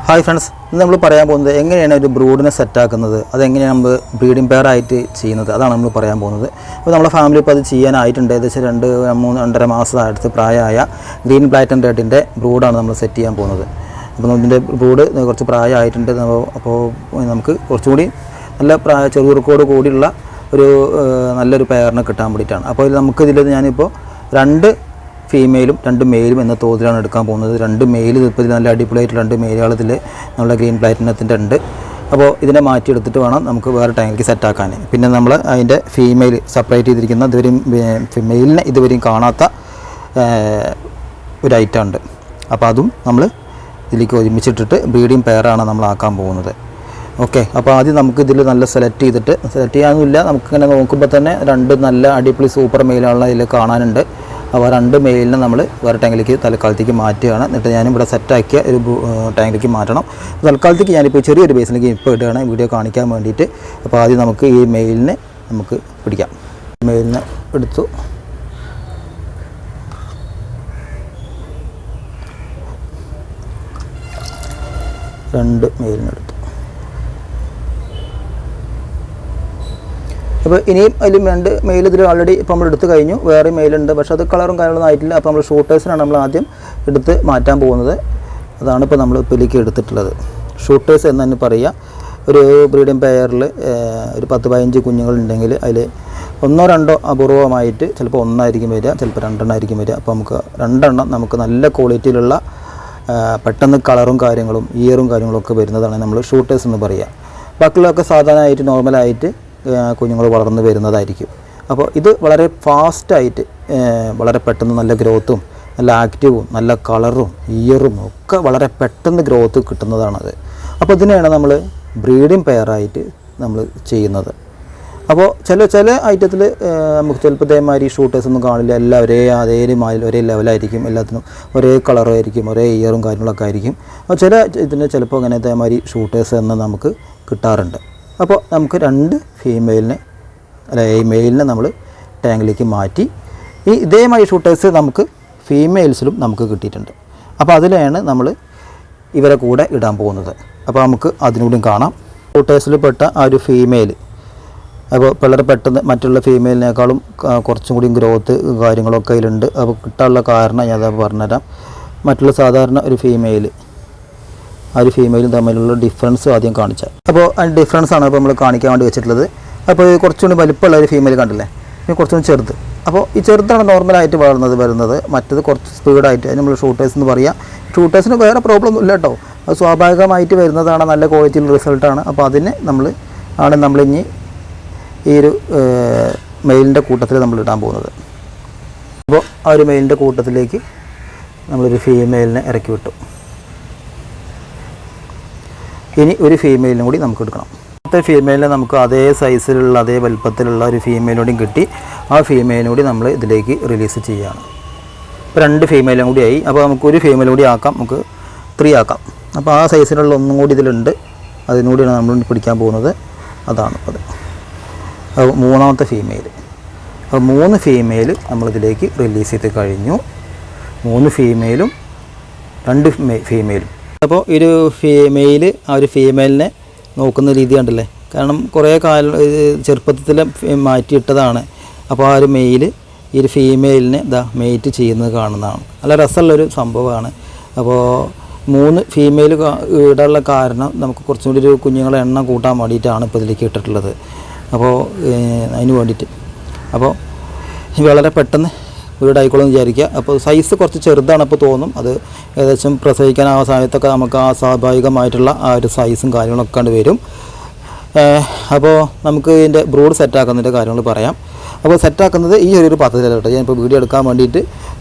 Hi friends, ഇന്ന് നമ്മൾ പറയാൻ പോകുന്നത് എങ്ങനെയാണ് ഒരു ബ്രൂഡിനെ സെറ്റാക്കുന്നത്, അതെങ്ങനെയാണ് നമ്മൾ ബ്രീഡിംഗ് പെയർ ആയിട്ട് ചെയ്യുന്നത്, അതാണ് നമ്മൾ പറയാൻ പോകുന്നത്. അപ്പോൾ നമ്മുടെ ഫാമിലി ഇപ്പോൾ അത് ചെയ്യാനായിട്ടുണ്ട്. ഏകദേശം 2-2.5 മാസം അടുത്ത് പ്രായമായ ഗ്രീൻ പ്ലാറ്റൻ റെഡിൻ്റെ ബ്രൂഡാണ് നമ്മൾ സെറ്റ് ചെയ്യാൻ പോകുന്നത്. അപ്പോൾ ഇതിൻ്റെ ബ്രൂഡ് കുറച്ച് പ്രായമായിട്ടുണ്ട്. അപ്പോൾ നമുക്ക് കുറച്ചുകൂടി നല്ല ചെറുകുറുക്കോട് കൂടിയുള്ള ഒരു നല്ലൊരു പെയറിനെ കിട്ടാൻ വേണ്ടിയിട്ടാണ്. അപ്പോൾ നമുക്കിതിൽ ഞാനിപ്പോൾ 2 ഫീമെയിലും 2 മെയിലും എന്ന തോതിലാണ് എടുക്കാൻ പോകുന്നത്. 2 മെയിൽ ഇപ്പോൾ നല്ല അടിപൊളിയായിട്ട് 2 മെയിലുകൾ ഇതിൽ നമ്മുടെ ഗ്രീൻ പ്ലാറ്റിനത്തിൻ്റെ ഉണ്ട്. അപ്പോൾ ഇതിനെ മാറ്റിയെടുത്തിട്ട് വേണം നമുക്ക് വേറെ ടാങ്കിലേക്ക് സെറ്റാക്കാൻ. പിന്നെ നമ്മൾ അതിൻ്റെ ഫീമെയിൽ സെപ്പറേറ്റ് ചെയ്തിരിക്കുന്ന ഇതുവരെയും മെയിലിനെ ഇതുവരെയും കാണാത്ത ഒരു ഐറ്റം ഉണ്ട്. അപ്പോൾ അതും നമ്മൾ ഇതിലേക്ക് ഒരുമിച്ചിട്ടിട്ട് ബ്രീഡിംഗ് പെയറാണ് നമ്മൾ ആക്കാൻ പോകുന്നത്. ഓക്കെ, അപ്പോൾ ആദ്യം നമുക്ക് ഇതിൽ നല്ല സെലക്ട് ചെയ്യാനൊന്നുമില്ല. നമുക്കിങ്ങനെ നോക്കുമ്പോൾ തന്നെ 2 നല്ല അടിപൊളി സൂപ്പർ മെയിലുകളെ ഇതിൽ കാണാനുണ്ട്. അപ്പോൾ 2 മെയിലിനെ നമ്മൾ വേറെ ടാങ്കിലേക്ക് തൽക്കാലത്തേക്ക് മാറ്റുകയാണ്. എന്നിട്ട് ഞാനിവിടെ സെറ്റാക്കിയ ഒരു ടാങ്കിലേക്ക് മാറ്റണം. തൽക്കാലത്തേക്ക് ഞാനിപ്പോൾ ചെറിയൊരു ബേസിലേക്ക് ഇപ്പോൾ ഇടുകയാണ് വീഡിയോ കാണിക്കാൻ വേണ്ടിയിട്ട്. അപ്പോൾ ആദ്യം നമുക്ക് ഈ മെയിലിനെ നമുക്ക് പിടിക്കാം. മെയിലിനെ എടുത്തു. രണ്ട് മെയിലിനെടുത്തു. അപ്പോൾ ഇനിയും അതിലും 2 മെയിൽ ഇതിൽ ഓൾറെഡി ഇപ്പോൾ നമ്മൾ എടുത്ത് കഴിഞ്ഞു. വേറെ മെയിലുണ്ട്, പക്ഷേ അത് കളറും കാര്യങ്ങളൊന്നും ആയിട്ടില്ല. അപ്പോൾ നമ്മൾ ഷൂട്ടേഴ്സിനാണ് നമ്മൾ ആദ്യം എടുത്ത് മാറ്റാൻ പോകുന്നത്. അതാണ് ഇപ്പോൾ നമ്മൾ ഇതിലേക്ക് എടുത്തിട്ടുള്ളത്. ഷൂട്ടേഴ്സ് എന്ന് തന്നെ പറയുക. ഒരു ബ്രീഡിംഗ് പെയറിൽ ഒരു 10-15 കുഞ്ഞുങ്ങളുണ്ടെങ്കിൽ അതിൽ 1-2 അപൂർവമായിട്ട് ചിലപ്പോൾ 1 ആയിരിക്കും വരിക, ചിലപ്പോൾ 2 ആയിരിക്കും വരിക. അപ്പോൾ നമുക്ക് 2 നമുക്ക് നല്ല ക്വാളിറ്റിയിലുള്ള പെട്ടെന്ന് കളറും കാര്യങ്ങളും ഇയറും കാര്യങ്ങളൊക്കെ വരുന്നതാണ് നമ്മൾ ഷൂട്ടേഴ്സ് എന്ന് പറയുക. ബാക്കിയുള്ളതൊക്കെ സാധാരണയായിട്ട് നോർമലായിട്ട് കുഞ്ഞുങ്ങൾ വളർന്നു വരുന്നതായിരിക്കും. അപ്പോൾ ഇത് വളരെ ഫാസ്റ്റായിട്ട് വളരെ പെട്ടെന്ന് നല്ല ഗ്രോത്തും നല്ല ആക്റ്റീവും നല്ല കളറും ഇയറും ഒക്കെ വളരെ പെട്ടെന്ന് ഗ്രോത്ത് കിട്ടുന്നതാണത്. അപ്പോൾ ഇതിനെയാണ് നമ്മൾ ബ്രീഡിംഗ് പെയറായിട്ട് നമ്മൾ ചെയ്യുന്നത്. അപ്പോൾ ചില ഐറ്റത്തിൽ നമുക്ക് ചിലപ്പോൾ ഇതേമാതിരി ഷൂട്ടേഴ്സ് ഒന്നും കാണില്ല. എല്ലാം ഒരേ ലെവലായിരിക്കും, എല്ലാത്തിനും ഒരേ കളറായിരിക്കും, ഒരേ ഇയറും കാര്യങ്ങളൊക്കെ ആയിരിക്കും. അപ്പോൾ ഇതിന് ചിലപ്പോൾ അങ്ങനെ ഇതേമാതിരി ഷൂട്ടേഴ്സ് എന്ന് നമുക്ക് കിട്ടാറുണ്ട്. അപ്പോൾ നമുക്ക് 2 ഫീമെയിലിനെ മെയിലിനെ നമ്മൾ ടാങ്കിലേക്ക് മാറ്റി ഇതേമാതിരി ഷൂട്ടേഴ്സ് നമുക്ക് ഫീമെയിൽസിലും നമുക്ക് കിട്ടിയിട്ടുണ്ട്. അപ്പോൾ അതിലാണ് നമ്മൾ ഇവരെ കൂടെ ഇടാൻ പോകുന്നത്. അപ്പോൾ നമുക്ക് അതിനൂടെയും കാണാം. ഷൂട്ടേഴ്സിൽ പെട്ട ആ ഒരു ഫീമെയിൽ അപ്പോൾ വളരെ പെട്ടെന്ന് മറ്റുള്ള ഫീമെയിലിനേക്കാളും കുറച്ചും കൂടി ഗ്രോത്ത് കാര്യങ്ങളൊക്കെ അതിലുണ്ട്. അപ്പോൾ കിട്ടാനുള്ള കാരണം ഞാൻ പറഞ്ഞുതരാം. മറ്റുള്ള സാധാരണ ഒരു ആ ഒരു ഫീമെയിലും തമ്മിലുള്ള ഡിഫറൻസ് ആദ്യം കാണിച്ചാൽ. അപ്പോൾ ആ ഡിഫറൻസാണ് ഇപ്പോൾ നമ്മൾ കാണിക്കാൻ വേണ്ടി വെച്ചിട്ടുള്ളത്. അപ്പോൾ കുറച്ചുകൂടി വലിപ്പമുള്ള ഒരു ഫീമെയിൽ കണ്ടില്ലേ, പിന്നെ കുറച്ചുകൂടി ചെറുത്. അപ്പോൾ ഈ ചെറുതാണ് നോർമലായിട്ട് വരുന്നത്. മറ്റത് കുറച്ച് സ്പീഡായിട്ട് അതിന് നമ്മൾ ഷൂട്ടേഴ്സ് എന്ന് പറയാം. ഷൂട്ടേഴ്സിന് വേറെ പ്രോബ്ലം ഒന്നും ഇല്ല കേട്ടോ. അത് സ്വാഭാവികമായിട്ട് വരുന്നതാണ്, നല്ല ക്വാളിറ്റിയുള്ള റിസൾട്ടാണ്. അപ്പോൾ അതിനെ നമ്മളിനി ഈ ഒരു മെയിലിൻ്റെ കൂട്ടത്തിൽ നമ്മൾ ഇടാൻ പോകുന്നത്. അപ്പോൾ ആ ഒരു മെയിലിൻ്റെ കൂട്ടത്തിലേക്ക് നമ്മളൊരു ഫീമെയിലിനെ ഇറക്കി വിട്ടു. ഇനി ഒരു ഫീമെയിലിനും കൂടി നമുക്ക് എടുക്കണം. അടുത്ത ഫീമെയിലിനെ നമുക്ക് അതേ സൈസിലുള്ള അതേ വലുപ്പത്തിലുള്ള ഒരു ഫീമെയിലും കിട്ടി. ആ ഫീമെയിലും കൂടി നമ്മൾ ഇതിലേക്ക് റിലീസ് ചെയ്യുകയാണ്. ഇപ്പോൾ 2 ഫീമെയിലും കൂടി ആയി. അപ്പോൾ നമുക്ക് ഒരു ഫീമെയിലും കൂടി ആക്കാം, നമുക്ക് 3 ആക്കാം. അപ്പോൾ ആ സൈസിലുള്ള ഒന്നും കൂടി ഇതിലുണ്ട്, അതിനൂടിയാണ് നമ്മൾ പിടിക്കാൻ പോകുന്നത്. അതാണ് അത് 3ാമത്തെ ഫീമെയിൽ. അപ്പോൾ 3 ഫീമെയിൽ നമ്മളിതിലേക്ക് റിലീസ് ചെയ്ത് കഴിഞ്ഞു. 3 ഫീമെയിലും 2 ഫീമെയിലും. അപ്പോൾ ഒരു ഫീമെയിൽ ആ ഒരു ഫീമെയിലിനെ നോക്കുന്ന രീതി കണ്ടില്ലേ. കാരണം കുറേ കാലം ചെറുപ്പത്തിൽ മാറ്റിയിട്ടതാണ്. അപ്പോൾ ആ ഒരു മെയിൽ ഈ ഒരു ഫീമെയിലിനെ മെയ്റ്റ് ചെയ്യുന്നത് കാണുന്നതാണ്. നല്ല രസമുള്ളൊരു സംഭവമാണ്. അപ്പോൾ 3 ഫീമെയിൽ ഇടാനുള്ള കാരണം നമുക്ക് കുറച്ചും കൂടി ഒരു കുഞ്ഞുങ്ങളെ എണ്ണം കൂട്ടാൻ വേണ്ടിയിട്ടാണ് ഇപ്പോൾ ഇതിലേക്ക് ഇട്ടിട്ടുള്ളത്. അപ്പോൾ അതിന് വേണ്ടിയിട്ട് അപ്പോൾ വളരെ പെട്ടെന്ന് വീടായിക്കോളെന്ന് വിചാരിക്കുക. അപ്പോൾ സൈസ് കുറച്ച് ചെറുതാണ് അപ്പോൾ തോന്നും. അത് ഏകദേശം പ്രസവിക്കാൻ ആ സമയത്തൊക്കെ നമുക്ക് ആ സ്വാഭാവികമായിട്ടുള്ള ആ ഒരു സൈസും കാര്യങ്ങളൊക്കെ കണ്ട് വരും. അപ്പോൾ നമുക്ക് ഇതിൻ്റെ ബ്രൂഡ് സെറ്റാക്കുന്നതിൻ്റെ കാര്യങ്ങൾ പറയാം. അപ്പോൾ സെറ്റാക്കുന്നത് ഈ ഒരു പദ്ധതിയിലാണ് കേട്ടോ. ഞാനിപ്പോൾ വീഡിയോ എടുക്കാൻ വേണ്ടിയിട്ട്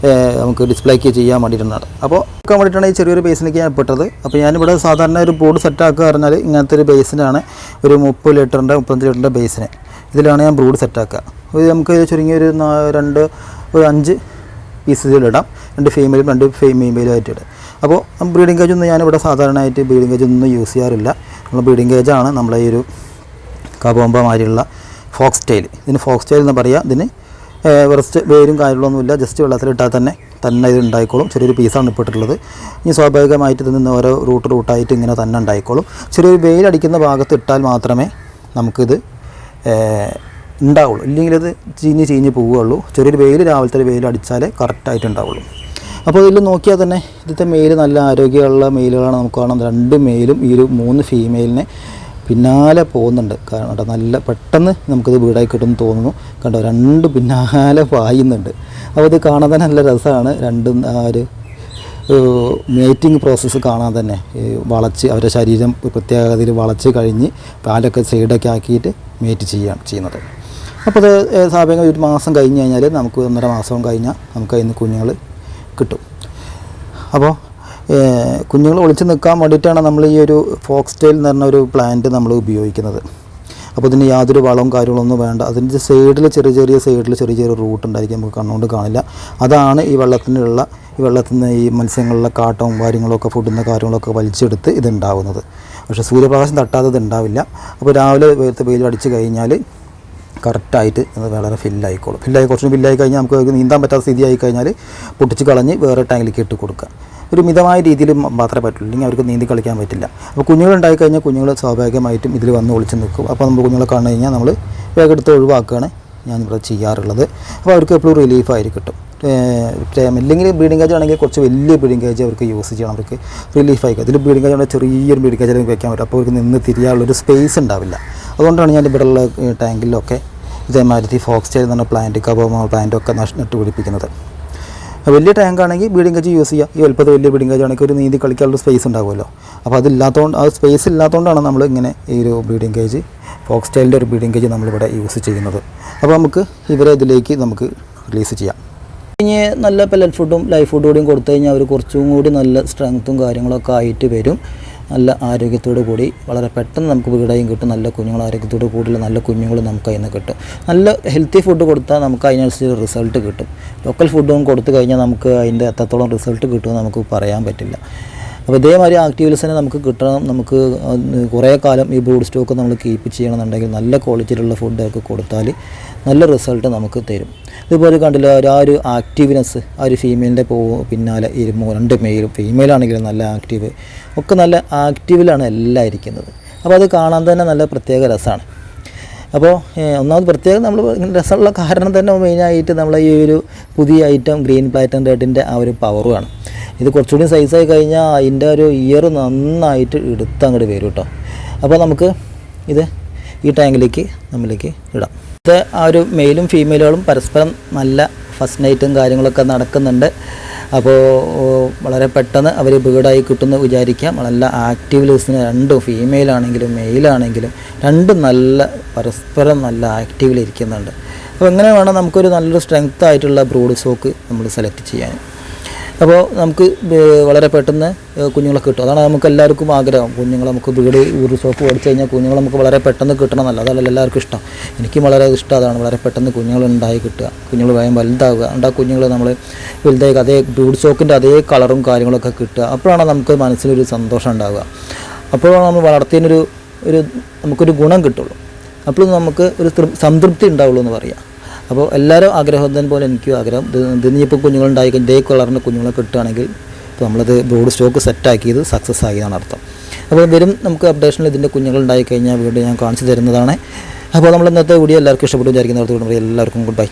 നമുക്ക് ഡിസ്പ്ലേക്ക് ചെയ്യാൻ വേണ്ടിയിട്ടാണ്. അപ്പോൾ എടുക്കാൻ വേണ്ടിയിട്ടാണ് ഈ ചെറിയൊരു ബേസിലേക്ക് ഞാൻ പെട്ടത്. അപ്പോൾ ഞാനിവിടെ സാധാരണ ഒരു ബ്രൂഡ് സെറ്റാക്കുക പറഞ്ഞാൽ ഇങ്ങനത്തെ ഒരു ബേസിനാണ്, ഒരു 30 ലിറ്ററിൻ്റെ 35 ലിറ്ററിൻ്റെ ബേസിന് ഇതിലാണ് ഞാൻ ബ്രൂഡ് സെറ്റാക്കുക. ഇത് നമുക്ക് ചുരുങ്ങിയൊരു 5 പീസുകളിടാം. 2 ഫീമെയിലും 2 ഫീമെയിലും ആയിട്ട് ഇടാം. അപ്പോൾ ബ്രീഡിംഗ് കേജ് ഒന്നും ഞാനിവിടെ സാധാരണയായിട്ട് ബ്രീഡിംഗ് കേജ് ഒന്നും യൂസ് ചെയ്യാറില്ല. നമ്മൾ ബ്രീഡിംഗ് കേജാണ് നമ്മളെ ഈ ഒരു കബോമ്പ മാതിരിയുള്ള ഫോക്സ് ടെയിൽ. ഇതിന് ഫോക്സ് ടെയിൽ എന്ന് പറയുക. ഇതിന് കുറച്ച് വേരും കാര്യങ്ങളൊന്നുമില്ല, ജസ്റ്റ് വെള്ളത്തിലിട്ടാൽ തന്നെ ഇത് ഉണ്ടായിക്കോളും. ചെറിയൊരു പീസാണ് ഇട്ടിട്ടുള്ളത്. ഇനി സ്വാഭാവികമായിട്ട് ഇതിൽ നിന്ന് ഓരോ റൂട്ടായിട്ട് ഇങ്ങനെ തന്നെ ഉണ്ടായിക്കോളും. ചെറിയൊരു വെയിലടിക്കുന്ന ഭാഗത്ത് ഇട്ടാൽ മാത്രമേ നമുക്കിത് ഉണ്ടാവുള്ളൂ, ഇല്ലെങ്കിൽ ഇത് ചീഞ്ഞ് പോവുകയുള്ളൂ. ചെറിയൊരു വെയിൽ, രാവിലത്തെ ഒരു വെയിൽ അടിച്ചാലേ കറക്റ്റായിട്ട് ഉണ്ടാവുള്ളൂ. അപ്പോൾ ഇതിൽ നോക്കിയാൽ തന്നെ ഇതിൻ്റെ മെയിൽ നല്ല ആരോഗ്യമുള്ള മെയിലുകളാണ് നമുക്ക് കാണാം. 2 മെയിലും ഈ ഒരു 3 ഫീമെയിലിനെ പിന്നാലെ പോകുന്നുണ്ട്. കാരണം നല്ല പെട്ടെന്ന് നമുക്കിത് വീടായി കിട്ടുമെന്ന് തോന്നുന്നു. കണ്ടോ, 2 പിന്നാലെ പായുന്നുണ്ട്. അപ്പോൾ ഇത് കാണാൻ തന്നെ നല്ല രസമാണ്. രണ്ടും ആ ഒരു മേറ്റിംഗ് പ്രോസസ്സ് കാണാൻ തന്നെ വളച്ച് അവരുടെ ശരീരം പ്രത്യേകതയിൽ വളച്ച് കഴിഞ്ഞ് പാലൊക്കെ സൈഡൊക്കെ ആക്കിയിട്ട് മേറ്റ് ചെയ്യുന്നത്. അപ്പോൾ അത് സ്വാഭാവികം 1 മാസം കഴിഞ്ഞ് കഴിഞ്ഞാൽ നമുക്ക് 1.5 മാസം കഴിഞ്ഞാൽ നമുക്ക് അതിന് കുഞ്ഞുങ്ങൾ കിട്ടും. അപ്പോൾ കുഞ്ഞുങ്ങൾ ഒളിച്ച് നിൽക്കാൻ വേണ്ടിയിട്ടാണ് നമ്മൾ ഈ ഒരു ഫോക്സ്-ടെയിൽ എന്ന് പറഞ്ഞ ഒരു പ്ലാന്റ് നമ്മൾ ഉപയോഗിക്കുന്നത്. അപ്പോൾ ഇതിന് യാതൊരു വളവും കാര്യങ്ങളൊന്നും വേണ്ട. അതിൻ്റെ സൈഡിൽ ചെറിയ റൂട്ട് ഉണ്ടായിരിക്കും, നമുക്ക് കണ്ണുകൊണ്ട് കാണില്ല. അതാണ് ഈ വെള്ളത്തിൽ നിന്ന് ഈ മത്സ്യങ്ങളിലെ കാട്ടവും കാര്യങ്ങളൊക്കെ ഫുഡിൻ്റെ കാര്യങ്ങളൊക്കെ വലിച്ചെടുത്ത് ഇതുണ്ടാവുന്നത്. പക്ഷേ സൂര്യപ്രകാശം തട്ടാതെ ഇത് ഉണ്ടാവില്ല. അപ്പോൾ രാവിലെ വെയിൽ അടിച്ച് കഴിഞ്ഞാൽ കറക്റ്റായിട്ട് അത് വളരെ ഫില്ലായിക്കോളും. കുറച്ചും ഫില്ലായി കഴിഞ്ഞാൽ നമുക്ക് നീന്താൻ പറ്റാത്ത സ്ഥിതി ആയി കഴിഞ്ഞാൽ പൊട്ടിച്ച് കളഞ്ഞ് വേറെ ടാങ്കിലേക്ക് ഇട്ട് കൊടുക്കുക. ഒരു മിതമായ രീതിയിൽ മാത്രമേ പറ്റുള്ളൂ, അല്ലെങ്കിൽ അവർക്ക് നീന്തി കളിക്കാൻ പറ്റില്ല. അപ്പോൾ കുഞ്ഞുങ്ങളുണ്ടായി കഴിഞ്ഞാൽ കുഞ്ഞുങ്ങൾ സ്വാഭാവികമായിട്ടും ഇതിൽ വന്ന് ഒളിച്ച് നിൽക്കും. അപ്പോൾ നമ്മൾ കുഞ്ഞുങ്ങളെ കാണു കഴിഞ്ഞാൽ നമ്മൾ വേഗം എടുത്ത് ഒഴിവാക്കുകയാണ് ഞാനിവിടെ ചെയ്യാറുള്ളത്. അപ്പോൾ അവർക്ക് എപ്പോഴും റിലീഫായി കിട്ടും. ഇല്ലെങ്കിൽ ബ്രീഡിംഗ് കേജ് ആണെങ്കിൽ കുറച്ച് വലിയ ബ്രീഡിംഗ് കേജ് അവർക്ക് യൂസ് ചെയ്യണം, അവർക്ക് റിലീഫായി. അതിൽ ബ്രീഡിംഗ് കേജ് ആണെങ്കിൽ ചെറിയൊരു ബ്രീഡിംഗ് കേജ് വെക്കാൻ പറ്റും. അപ്പോൾ അവർക്ക് നിന്ന് തിരിയാനുള്ളൊരു സ്പേസ് ഉണ്ടാവില്ല. അതുകൊണ്ടാണ് ഞാൻ ഇവിടെയുള്ള ടാങ്കിലൊക്കെ ഇതേമാതിരി ഫോക്സ്-ടെയിൽ എന്ന് പറഞ്ഞ പ്ലാന്റ്, കബോമ പ്ലാന്റൊക്കെ നട്ട് പിടിപ്പിക്കുന്നത്. വലിയ ടാങ്കാണെങ്കിൽ ബ്രീഡിംഗ് കേജ് യൂസ് ചെയ്യുക. ഈ വലുപ്പത്തിൽ വലിയ ബ്രീഡിംഗ് കേജ് ആണെങ്കിൽ ഒരു നീന്തി കളിക്കാനുള്ള സ്പേസ് ഉണ്ടാകുമല്ലോ. അപ്പോൾ ആ സ്പേസ് ഇല്ലാത്തതുകൊണ്ടാണ് നമ്മൾ ഇങ്ങനെ ഈ ഒരു ബ്രീഡിംഗ് കേജ്, ഫോക്സ്-ടെയിലിൻ്റെ ഒരു ബ്രീഡിംഗ് കേജ് നമ്മളിവിടെ യൂസ് ചെയ്യുന്നത്. അപ്പോൾ നമുക്ക് ഇവരെ ഇതിലേക്ക് നമുക്ക് റിലീസ് ചെയ്യാം. ഇനി നല്ല പെല്ലറ്റ് ഫുഡും ലൈഫ് ഫുഡും കൂടിയും കൊടുത്തു കഴിഞ്ഞാൽ അവർ കുറച്ചും കൂടി നല്ല സ്ട്രെങ്ത്തും കാര്യങ്ങളൊക്കെ ആയിട്ട് വരും. നല്ല ആരോഗ്യത്തോടു കൂടി വളരെ പെട്ടെന്ന് നമുക്ക് വീടായും കിട്ടും. നല്ല കുഞ്ഞുങ്ങൾ ആരോഗ്യത്തോടു കൂടിയുള്ള നല്ല കുഞ്ഞുങ്ങൾ നമുക്ക് അതിൽ നിന്ന് കിട്ടും. നല്ല ഹെൽത്തി ഫുഡ് കൊടുത്താൽ നമുക്ക് അതിനനുസരിച്ച് റിസൾട്ട് കിട്ടും. ലോക്കൽ ഫുഡും കൊടുത്തു കഴിഞ്ഞാൽ നമുക്ക് അതിൻ്റെ എത്രത്തോളം റിസൾട്ട് കിട്ടുമെന്ന് നമുക്ക് പറയാൻ പറ്റില്ല. അപ്പോൾ ഇതേമാതിരി ആക്ടിവിറ്റീസിനെ നമുക്ക് കിട്ടണം. നമുക്ക് കുറേ കാലം ഈ ബ്രൂഡ് സ്റ്റോക്ക് നമ്മൾ കീപ്പ് ചെയ്യണമെന്നുണ്ടെങ്കിൽ നല്ല ക്വാളിറ്റിയിലുള്ള ഫുഡൊക്കെ കൊടുത്താൽ നല്ല റിസൾട്ട് നമുക്ക് തരും. ഇതുപോലെ കണ്ടില്ല, ആ ഒരു ആക്റ്റീവ്നെസ് ആ ഒരു ഫീമെയിലിൻ്റെ പിന്നാലെ 2 മെയിലും ഫീമെയിലാണെങ്കിലും നല്ല ആക്റ്റീവ് ഒക്കെ നല്ല ആക്റ്റീവിലാണ് എല്ലാം ഇരിക്കുന്നത്. അപ്പോൾ അത് കാണാൻ തന്നെ നല്ല പ്രത്യേക രസമാണ്. അപ്പോൾ ഒന്നാമത് പ്രത്യേകം നമ്മൾ രസമുള്ള കാരണം തന്നെ മെയിനായിട്ട് നമ്മൾ ഈ ഒരു പുതിയ ഐറ്റം ഗ്രീൻ പ്ലാറ്റം റെഡിൻ്റെ ആ ഒരു പവറുമാണ്. ഇത് കുറച്ചുകൂടി സൈസായി കഴിഞ്ഞാൽ അതിൻ്റെ ഒരു ഇയർ നന്നായിട്ട് എടുത്തങ്ങോട്ട് വരും കേട്ടോ. അപ്പോൾ നമുക്ക് ഇത് ഈ ടാങ്കിലേക്ക് നമ്മളിലേക്ക് ഇടാം. ഇത് ആ ഒരു മെയിലും ഫീമെയിലുകളും പരസ്പരം നല്ല ഫസ്റ്റ് നൈറ്റും കാര്യങ്ങളൊക്കെ നടക്കുന്നുണ്ട്. അപ്പോൾ വളരെ പെട്ടെന്ന് അവർ ബീഡായി കിട്ടുമെന്ന് വിചാരിക്കാം. നല്ല ആക്റ്റീവ് ലിസ്റ്റിന് 2 ഫീമെയിലാണെങ്കിലും മെയിലാണെങ്കിലും 2 നല്ല പരസ്പരം നല്ല ആക്റ്റീവിലിരിക്കുന്നുണ്ട്. അപ്പോൾ എങ്ങനെ വേണം നമുക്കൊരു നല്ലൊരു സ്ട്രെങ്ത് ആയിട്ടുള്ള ബ്രൂഡ് സ്റ്റോക്ക് നമ്മൾ സെലക്ട് ചെയ്യാൻ. അപ്പോൾ നമുക്ക് വളരെ പെട്ടെന്ന് കുഞ്ഞുങ്ങളെ കിട്ടും. അതാണ് നമുക്ക് എല്ലാവർക്കും ആഗ്രഹം. കുഞ്ഞുങ്ങളെ നമുക്ക് ബ്രൂഡ് സ്റ്റോക്ക് മേടിച്ച് കഴിഞ്ഞാൽ കുഞ്ഞുങ്ങൾ നമുക്ക് വളരെ പെട്ടെന്ന് കിട്ടണമെന്നല്ല, അതല്ല എല്ലാവർക്കും ഇഷ്ടം. എനിക്കും വളരെ ഇഷ്ടം അതാണ്, വളരെ പെട്ടെന്ന് കുഞ്ഞുങ്ങൾ ഉണ്ടായി കിട്ടുക, കുഞ്ഞുങ്ങൾ വേഗം വലുതാവുക. അതുകൊണ്ട് ആ കുഞ്ഞുങ്ങൾ നമ്മൾ വലുതായി അതേ ബ്രൂഡ് സ്റ്റോക്കിൻ്റെ അതേ കളറും കാര്യങ്ങളൊക്കെ കിട്ടുക. അപ്പോഴാണ് നമുക്ക് മനസ്സിലൊരു സന്തോഷം ഉണ്ടാവുക. അപ്പോഴാണ് നമ്മൾ വളർത്തിയതിനൊരു നമുക്കൊരു ഗുണം കിട്ടുള്ളൂ. അപ്പോൾ നമുക്ക് ഒരു സംതൃപ്തി ഉണ്ടാവുള്ളൂ എന്ന് പറയാം. അപ്പോൾ എല്ലാവരും ആഗ്രഹം പോലെ എനിക്കും ആഗ്രഹം. ഇതിനിപ്പോൾ കുഞ്ഞുങ്ങളുണ്ടായി ഇതേ കളറിൻ്റെ കുഞ്ഞുങ്ങളെ കിട്ടുകയാണെങ്കിൽ ഇപ്പോൾ നമ്മളത് ബ്രൂഡ് സ്റ്റോക്ക് സെറ്റാക്കിയത് സക്സസ് ആക്കിയതാണ് അർത്ഥം. അപ്പോൾ വരും നമുക്ക് അപ്ഡേഷനിൽ ഇതിൻ്റെ കുഞ്ഞുങ്ങളുണ്ടായി കഴിഞ്ഞാൽ വീണ്ടും ഞാൻ കാണിച്ചു തരുന്നതാണ്. അപ്പോൾ നമ്മൾ ഇന്നത്തെ വീഡിയോ എല്ലാവർക്കും ഇഷ്ടപ്പെട്ടു വിചാരിക്കുന്നവർക്ക് എല്ലാവർക്കും ഗുഡ് ബൈ.